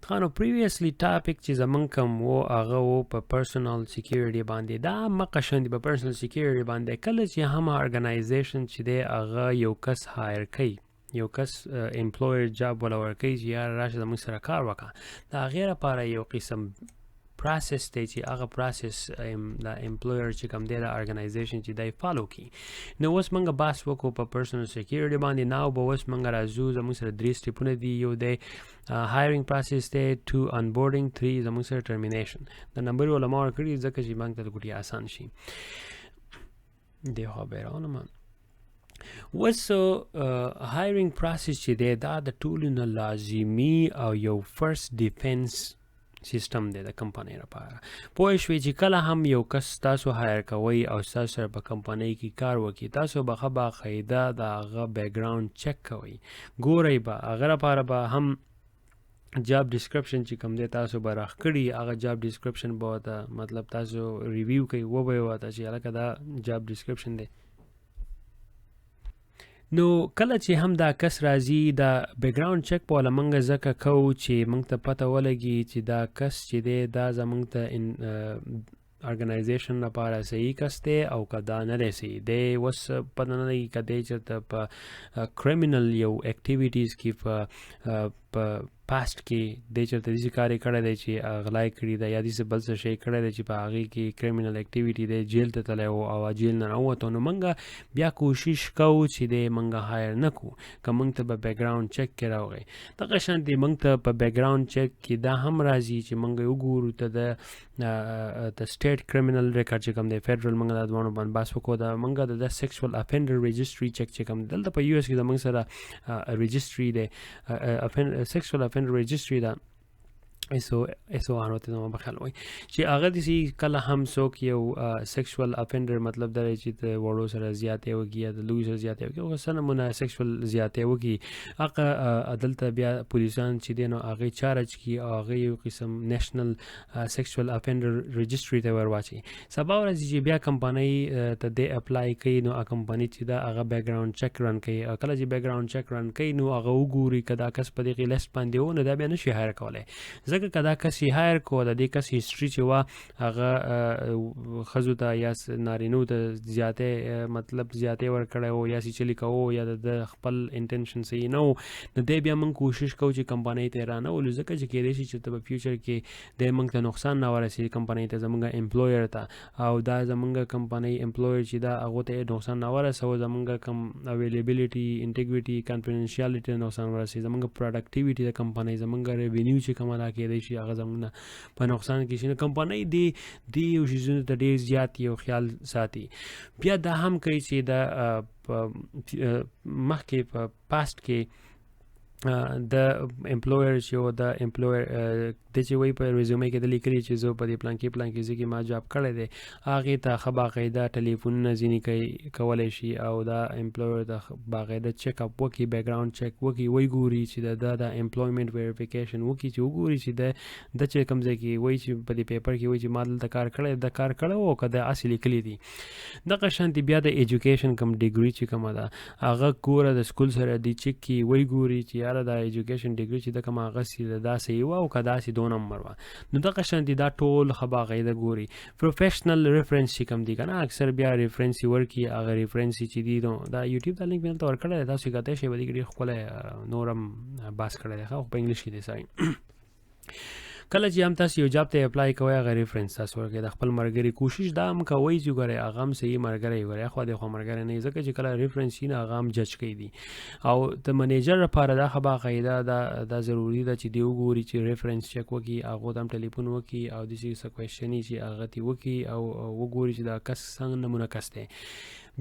خانو پریویسلی ټاپک چې زمونږ کوم و هغه و په پرسنل سیکیورټي باندې. دا مقشن دی په پرسنل سیکیورټي باندې. کله چې هم ارګنایزیشن چې دی هغه یو کس هایر کوي، یو کس امپلویر جاب ولا ورکوي چې یار راشه زموږ سره کار وکړه، د هغې لپاره یو قسم پروسس دی چې هغه پروسس د امپلویر چې کوم دی د ارګنایزیشن چې دی فالو کړي. نو اوس موږ بحث وکړو په پرسنل سیکیورټي باندې. نو به اوس موږ راځو، زموږ سره 3 سټیپونه دي. یو دی هایرینګ پروسس دی، 2 انبورډینګ، 3 زموږ سره ټرمینیشن. د نمبر علما ورکړي ځکه چې موږ ته د ګوټي آسان شي. دی خوا به روانم. اوس هایرینګ پروسس چې دی دا د ټولو نه لازمي او یو فرست ډیفنس سیستم دی د کمپنۍ لپاره. پوه شوې چې کله هم یو کس تاسو هایر کوئ او تاسو سره په کمپنۍ کې کار وکړي، تاسو به ښه باقاعده د هغه بیکګراوند چک کوئ، ګورئ به هغه لپاره به هم جاب ډسکرپشن چې کوم دی تاسو به راښکړي، هغه جاب ډسکرپشن به ورته مطلب تاسو ریویو کوئ، وبه یې ورته چې هلکه دا جاب ډسکرپشن دی. نو کله چې هم دا کس راځي دا بیکګراوند چک په والا موږ ځکه کوو چې موږ ته پته ولګي چې دا کس چې دی دا زموږ ته ارګنایزیشن لپاره صحیح کس دی او که دا نه دی صحیح دی. اوس پته نه لګي که دی چېرته په کریمینل یو اکټیویټیز کې په پاسټ کې دی چېرته داسې کار یې کړی دی چې غلا یې کړي ده یا داسې بل څه شی کړی دی چې په هغې کې کریمینل اکټیویټي دی، جیل ته تللی و او جیل نه راووتو. نو موږ بیا کوشش کوو چې دی موږ هایر نه کړو که موږ ته به بیکګراوند چک کې راوغی. دغه شانتې موږ ته په بیکګراوند چک کې دا هم راځي چې موږ وګورو ته د سټیټ کریمینل ریکارډ چې کوم دی فیډرل، موږ دا دواړو باندې بحث وکړو. دا موږ د سیکسوال افینډر رجسټري چک چې کوم دی دلته په یو اس کې زموږ سره رجسټري دی، سیکسوال افینډر رجسټري ده، ایسو آن ته زما بخیال وای چې هغه داسې کله هم څوک یو سیکسوال افینډر مطلب دا دی چې د وړو سره زیاتې وکړي یا د لویو سره زیاتې وکړي او څه نمونه سیکسوال زیاتې وکړي، هغه دلته بیا پولیسان چې دی نو هغې چارج کړي او هغې یو قسم نیشنل سیکسوال افینډر رجسټري ته ور واچوي. سبا ورځ چې بیا کمپنۍ ته دی اپلای کوي نو کمپنۍ چې دا هغه بیکګراوند چک رن کوي. کله چې بیکګراوند چک رن کوي نو هغه وګوري که دا کس په دغې لیست باندې و نو دا بیا نشي هایر کولی، ځکه که دا کس یې هایر کو د دې کس هسټري چې وه هغه ښځو ته یا نارینو ته زیاتې مطلب زیاتې ورکړی و یا سیچلي کوو یا د خپل انټینشن صحیح نه و، نو دی بیا موږ کوشش کوو چې کمپنۍ ته یې رانولو، ځکه چې کیدای شي چې ته په فیوچر کې دی موږ ته نقصان نه ورسېږي کمپنۍ ته، زموږ امپلویر ته، او دا زموږ کمپنۍ امپلویر چې دا هغو ته یې نقصان نه ورسوي، زموږ کم اویلیبلیټي انټیګریټي کانفیډنشیالټي ته نقصان ورسوي، زموږ پروډکټیویټي د کمپنۍ زموږ ریونیو چې کومه دا کیدای شي هغه زموږ په نقصان کې شي. نو کمپنۍ دې یو شیزونو ته ډېر زیات یو خیال ساتي. بیا دا هم کوي چې دا مخکې په پاسټ کې د امپلویر چې و د امپلویر د چې وایي په ریزومې کې د لیکلي چې زه په دې پلانکې ځای کې ما جاب کړی دی، هغې ته ښه باقاعده ټلیفونونه ځینې کولی شي او دا امپلویر ته باقاعده چیک اپ وکړي، بیکګراوند چک وکړي، وایي ګوري چې د امپلویمنټ ویریفیکیشن وکړي، چې وګوري چې د چې کوم ځای کې وایي چې په دې پیپر کې وایي چې ما دلته کار کړی د کار کړی و او که د هسې لیکلي دي. دغه شانتې بیا د ایجوکیشن کوم ډیګري چې کومه ده هغه ګوره د سکول سره دې چک کړي، وایي ګوري چې یاره دا ایجوکیشن ډیګري چې ده کوم هغسې دا صحیح وه او که داسې 2 نمبر وه. نو دغه شانتې دا ټول ښه باقاعده ګوري. پروفیشنل ریفرنس چې کوم دي که نه اکثر بیا ریفرنس یې ورکړي، هغه ریفرنس چې دي نو دا یوټیوب دا لینک مې دلته ورکړی دی، تاسو یې کتلی شئ، په دې کې ډېر ښکلی نور هم بحث کړی دی، خو په انګلیش کې دی ساري. کله چې هم تاسو یو جاب ته اپلای کوئ هغه ریفرنس تاسو ورکړئ د خپل ملګري، کوشش دا هم کوئ چې ګورئ هغه هم صحیح ملګری وي، خوا دې خوا ملګری نه وي، ځکه چې کله ریفرنس وي نو هغه هم جج کوي دي. او د منیجر لپاره دا ښه باقاعده دا ضروري ده چې دی وګوري چې ریفرنس چک وکړي، هغو ته هم ټلیفون وکړي او داسې څه کوېشن یي چې هغه ته وکړي او وګوري چې دا کس څنګه نمونه کس دی.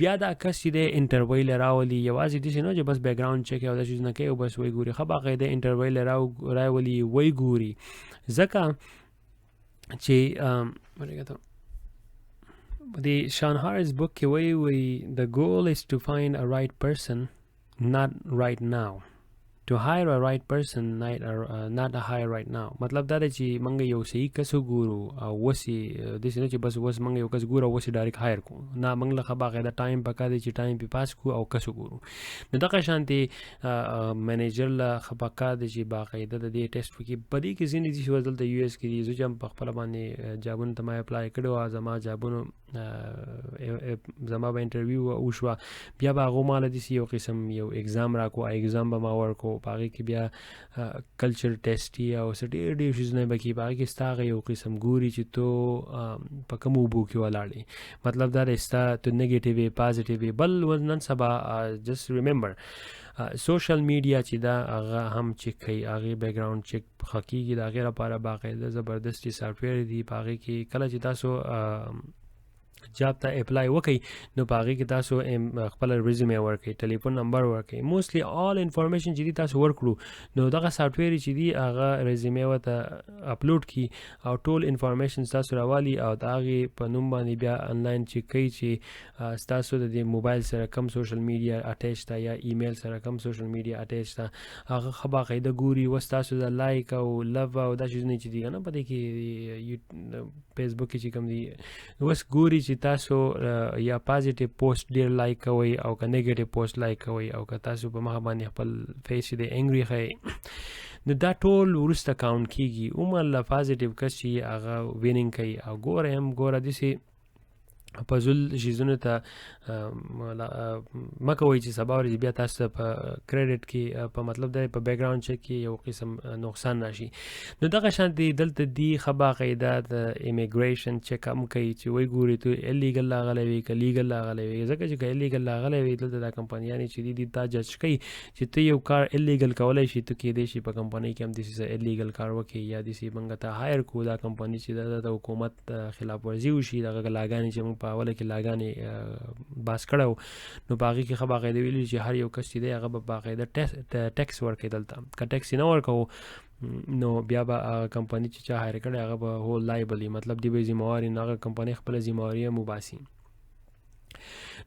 بیا دا کس چې دی انټرویو له راولي، یوازې داسې نه چې بس بیکګراوند چک او دا چیز نه کوي او بس وایي ګوري، ښه باقاعده انټرویو له راولي، وایي ګوري، ځکه چې د شان هارز بک کې وایي the goal is to find a right person not right now. to hire a right person not a hire right now. مطلب دا دی چې منګ یو صحیح کس وګورو او وسی داسې نه چې بس اوس منګ یو کس ګورو او وسې ډایرکټ هایر کو نه منګ له باقاعده ټایم پکار دی چې ټایم پې پاس کو او کس وګورو. نو دغه شانتې منیجر له پکار دی چې باقاعده د دې ټیسټ وکړي. په دې کې ځینې دي چې دلته یو ایس کې دي زه چې هم په خپله باندې جابونو ته ما اپلای کړی وه زما جابونو زما به انټرویو وشوه بیا به هغو ماله داسې یو قسم یو اګزام راکړو اګزام به ما ورکړو په هغې کې بیا کلچر ټیسټ او څه ډېر ډېر شیزونه به کړي په هغې کې ستا هغه یو قسم ګوري چې تو په کومو اوبو کې ولاړې مطلب دا دی ستا تو نیګیټیو یې پازیټیو یې بل نن سبا جسټ ریممبر سوشل میډیا چې دا هغه هم چیک کوي هغې بیک ګراؤنډ چیک ښه کېږي د هغې لپاره باقاعده زبردست سافټویر دي په هغې کې کله چې تاسو جاب ته اپلای وکړئ نو په هغې کې تاسو خپله ریزیومې ورکړئ ټلیفون نمبر ورکړئ موسټلی آل انفارمیشن چې دي تاسو ورکړو نو دغه سافټویر چې دي هغه ریزیومې ورته اپلوډ کړي او ټول انفارمیشن تاسو راوالي او د هغې په نوم باندې بیا انلاین چیک کوي چې ستاسو د دې موبایل سره کم سوشل میډیا اټیچ ده یا ایمیل سره کم سوشل میډیا اټیچ ده هغه ښه باقاعده ګوري اوس تاسو د لایک او لو او دا شیزونه چې دي که نه په دې کې فیسبوک کې چې کوم دي اوس ګوري چې تاسو یا پازیټیو پوسټ ډېر لایک کوئ او که نیګیټیو پوسټ لایک کوئ او که تاسو په مخه باندې خپل فیس چې دی انګري ښیئ نو دا ټول وروسته کاونټ کېږي عموما له پازیټیو کس چې هغه ویننګ کوي او ګوره هم ګوره داسې پزول شیزونو ته مه کوئ چې سبا ورځې بیا تاسو ته په کریډټ کې په مطلب دی په بیک ګراؤنډ چیک کې یو قسم نقصان راشي. نو دغه شانتې دلته دي ښه باقاعده د امیګریشن چیک هم کوي چې وایي ګوري تو الیګل راغلی وي که لیګل راغلی وي ځکه چې که الیګل راغلی وي دلته دا کمپنیانې چې دي دا جج کوي چې ته یو کار الیګل کولی شي ته کیدای شي په کمپنۍ کې هم داسې څه الیګل کار وکړي یا داسې موږ ته هایر کړو دا کمپنۍ چې د حکومت خلاف ورزي وشي دغه لاګانې چې موږ په اوله کې لاګانې باس کړی و نو په هغې کې ښه باقاعده ویلي چې هر یو کس چې دی هغه به باقاعده ټیکس ورکوي دلته که ټیکس یې نه ورکوو نو بیا به هغه کمپنۍ چې چا هایر کړی هغه به هول لایبل مطلب دی به ذمهوار نو هغه کمپنۍ خپله ذمهواري هم وباسي.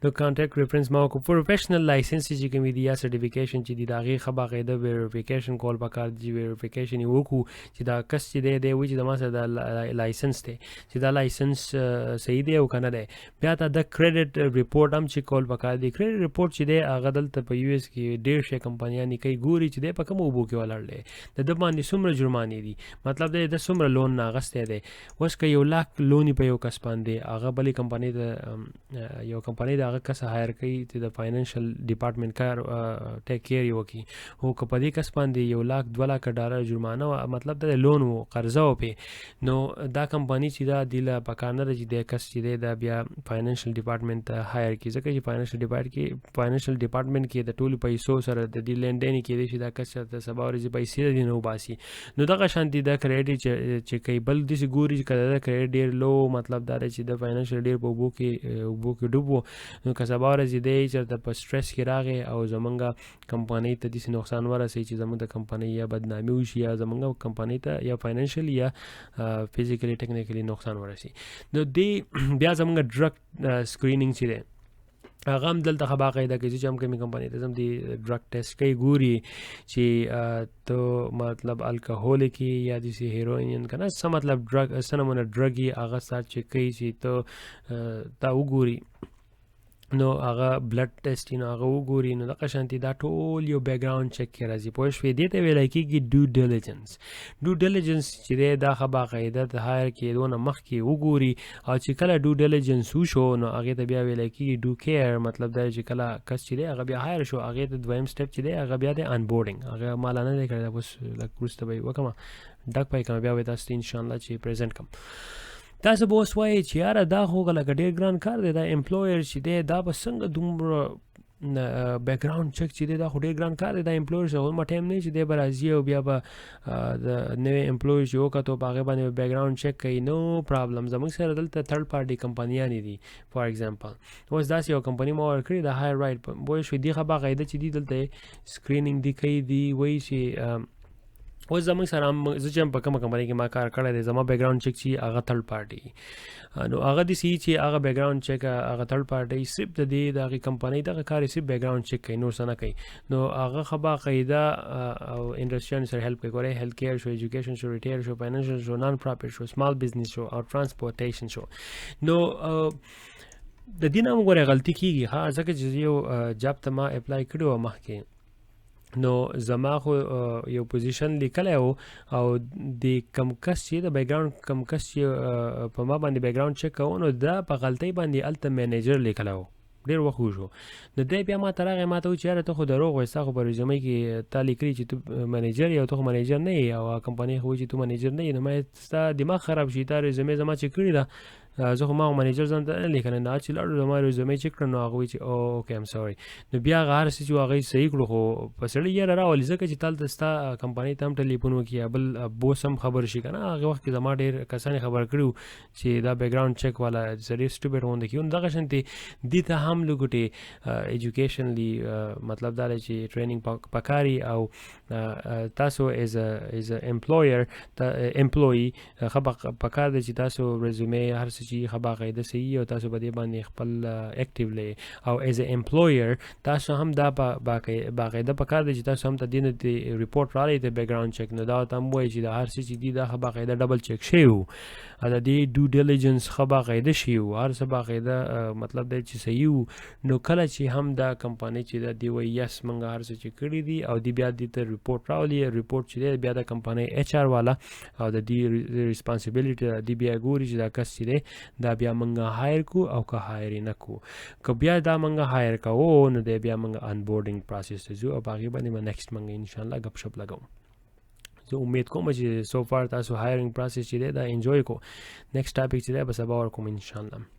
نو کانټیکټ ریفرنس ما وکړو پروفیشنل لایسنس چې کوم دي یا سرټیفیکیشن چې دي د هغې ښه باقاعده ویریفیکیشن کول پکار دي ویریفیکیشن یې وکړو چې دا کس چې دی وایي چې زما سره دا لایسنس دی چې دا لایسنس صحیح دی او که نه دی. بیا ته د کریډټ ریپورټ هم چیک کول پکار دي. کریډټ ریپورټ چې دی هغه دلته په یو ایس کې ډېر شی کمپنیانې کوي ګوري چې دی په کومو اوبو کې ولاړ دی د ده باندې څومره جرمانې دي مطلب دی د څومره لون نه اخیستی دی. اوس که 1 لاک لون په یو کس باندې هغه بلې کمپنۍ ته یو کمپنۍ د هغه کس هایر کوي چې د فاینانشل ډپارټمنټ کار ټیک کیر یې وکړي خو که په دې کس باندې 1 لاک 2 لاکه ډالر جرمانه وه مطلب د لون و قرضه و پې نو دا کمپنۍ چې دا دې له پکار نه ده چې دی کس چې دی دا بیا فاینانشل ډپارټمنټ ته هایر کړي ځکه چې فاینانشل ډپارټمنټ کې د ټولو پیسو سره د دې لینډین کېدای شي دا کس ته سبا ورځې پیسې د دې نه وباسي. نو دغه شانتې د کریډټ چې کوي بل داسې ګوري چې که د کریډټ ډېر لو مطلب دا دی چې د فاینانشل ډېر په اوبو کې ډوب و نو که سبا ورځې دی چېرته په سټرس کې راغی او زمونږ کمپنۍ ته داسې نقصان ورسوي چې زمونږ د کمپنۍ یا بدنامي وشي یا زمونږ کمپنۍ ته یا فاینانشل یا فزیکلی ټیکنیکلی نقصان ورسي. نو دې بیا زمونږ ډرګ اسکریننګ چې دی هغه هم دلته ښه باقاعده کوي چې هم کومې کمپنۍ ته ځم د ډرګ ټیسټ کوي ګوري چې ته مطلب الکهولیک یا داسې هیروین که نه څه مطلب ډرګ څه نمونه ډرګ یې هغه ستا چیک کوي چې ته وګوري نو هغه بلډ ټیسټ نو هغه وګوري نو دغه شانتې دا ټول یو بیک ګراؤنډ چیک کې راځي پوه شوې دې ته ویلی کېږي ډو ډیلیجنس چې دی دا ښه باقاعده د هایر کېدو نه مخکې وګوري او چې کله ډو ډیلیجنس وشو نو هغې ته بیا ویلی کېږي ډو کیر مطلب دا چې کله کس چې دی هغه بیا هایر شو هغې ته دویم سټپ چې دی هغه بیا دی ان بورډنګ هغه ما لا نه دی کړی دا اوس لږ وروسته به یې وکړم ډک پای کړم بیا به تاسو ته انشاءالله چې پرزنټ کړم. تاسو به اوس وایئ چې یاره دا خو لکه ډېر ګران کار دی دا امپلویر چې دی دا به څنګه دومره بیک ګراؤنډ چیک چې دی دا خو ډېر ګران کار دی دا امپلویر چې هغومره ټایم نه چې دی به راځي او بیا به د نوی امپلویر چې وکتو په هغې باندې بیک ګراؤنډ چیک کوي نو پرابلم زموږ سره دلته تھرډ پارټي کمپنیانې دي فار ایگزامپل اوس داسې یو کمپنۍ ما ورکړې د هایر رایټ پوه شوې دې ښه باقاعده چې دي دلته سکریننګ دي کوي دي وایي چې اوس زموږ سره زه چې هم په کومه کمپنۍ کې ما کار کړی دی زما بیک ګراؤنډ چیک چې هغه تھرډ پارټي نو هغه داسې چې هغه بیک ګراؤنډ چیک هغه تھرډ پارټي صرف د دې د هغې کمپنۍ دغه کار یې صرف بیک ګراؤنډ چیک کوي نور څه نه کوي نو هغه ښه باقاعده او انډسټریانو سره هیلپ کوي ګورئ هیلث کیر شو ایجوکیشن شو ریټیل شو فاینانشل شو نان پرافټ شو سمال بزنس شو او ټرانسپورټیشن شو نو د دې نه هم ګورئ غلطي کېږي ها ځکه چې یو جاب ته ما اپلای کړی و مخکې نو زما خو یو پوزیشن لیکلی و او د کم کس چې د بیک ګراؤنډ کم کس چې په ما باندې بیک ګراؤنډ چیک کوو نو دا په غلطۍ باندې هلته مینیجر لیکلی و ډېر وخت وشو نو دی بیا ما ته راغی ما ته وویل چې یاره ته خو دروغ وایې ستا خو په ریزومې کې تا لیکلي چې ته منیجر یې او ته خو منیجر نه یې او کمپنۍ خو وایي چې ته منیجر نه یې نو ما ستا دماغ خراب شي تا ریزومې زما چې کړې ده زه خو ما منیجر ځان ته نه لیکنه نه چې لاړو زما ریزومې چیک کړه نو هغه وایي چې اوکې ایم سوري نو بیا هغه هر څه چې هغوی صحیح کړو خو په سړي یاره راولي ځکه چې تالته ستا کمپنۍ ته هم ټلیفون وکړي یا بل بوس هم خبر شي که نه هغې وخت کې زما ډېر کسان خبر کړي وو چې دا بیک ګراؤنډ چیک والا سړي سټوپیډ غوندې کړي نو دغه شانتې دې ته هم لږ ایجوکیشنلی مطلب دا دی چې ټریننګ پکاري او تاسو ایز ا امپلویر امپلویي ښه پکار دی چې تاسو ریزومې هر څه چې ښه باقاعده صحیح او تاسو په دې باندې خپل اکټیولی او ایز ا امپلویر تاسو هم دا باقاعده پکار دی چې تاسو هم ته دې نه د ریپورټ رالی د بیک ګراؤنډ چیک نو دا ورته هم وایي چې دا هر څه چې دي دا ښه باقاعده ډبل چیک شوي وو د دې ډو ډیلیجنس ښه باقاعده شوي وو هر څه باقاعده مطلب دی چې صحیح وو نو کله چې هم دا کمپنۍ چې دا دی وایي یس موږ هر څه چې کړي دي او دی بیا دې ته ریپورټ راولي ریپورټ چې دی بیا د کمپنۍ ایچ آر والا او د دې ریسپانسیبلیټي دی بیا ګوري چې دا کس چې دی دا بیا موږ هایر کو او که هایر یې نه کو که بیا دا موږ هایر کوو نو دی بیا موږ ان بورډینګ پروسس ته ځو او په هغې باندې به نیکسټ موږ انشاءالله ګپ شپ لګوو زه امید کوم چې سو فار تاسو هایرینګ پروسس چې دی دا انجوی کو نیکسټ ټاپک چې دی به سبا ورکوم انشاءالله